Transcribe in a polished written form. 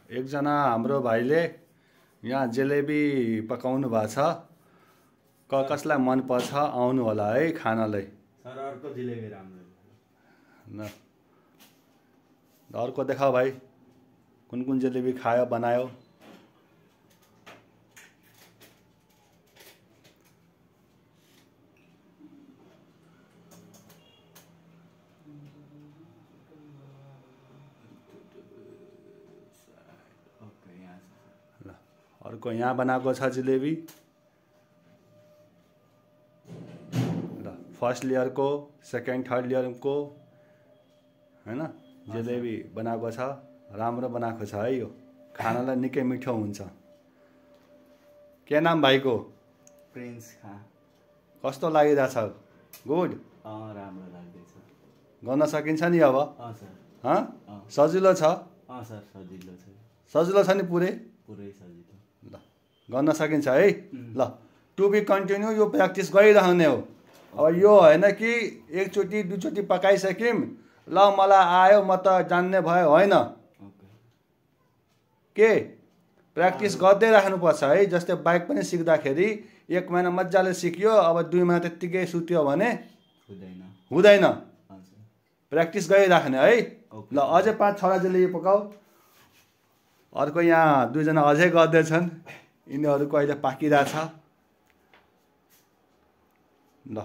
एकजना हाम्रो भाइले यहाँ जलेबी पकाउनु भएको छ। कसलाई मन पर्छ आउनु होला है खानलाई। सर अर्को जलेबी राम्रो न अर्को देखाओ भाइ, कुन कुन जलेबी खायो बनायो। ल अर्को यहाँ बनाएको छ जलेबी। ल फर्स्ट लेयरको, सेकेन्ड थर्ड लेयरको हैन जलेबी बनाएको छ। राम्रो बनाएको छ है। यो खानालाई निकै मिठो हुन्छ। के नाम भाइको? प्रिन्स खा। कस्तो लागिरहेछ? गुड। राम्रो लाग्दैछ। गर्न सकिन्छ नि अब? सर। सजिलो छ? सर सजिलो छ। सजिलो छ नि पुरै? पुरै सजिलो। ल गर्न सकिन्छ है। ल टु बी कन्टिन्यू। यो प्र्याक्टिस गरिरहने हो। अब यो होइन कि एकचोटि दुईचोटि पकाइसक्यौँ ल मलाई आयो म त जान्ने भयो, होइन। के प्र्याक्टिस गर्दै राख्नुपर्छ है। जस्तै बाइक पनि सिक्दाखेरि 1 महिना मजाले सिक्यो, अब 2 महिना त्यत्तिकै सुत्यो भने हुँदैन। प्र्याक्टिस गरिराख्ने है। ल अझै 5-6 जलेबी पकाऊ। अर्को यहाँ 2 जना अझै गर्दैछन्। यिनीहरूको अहिले पाकिरहेछ। ल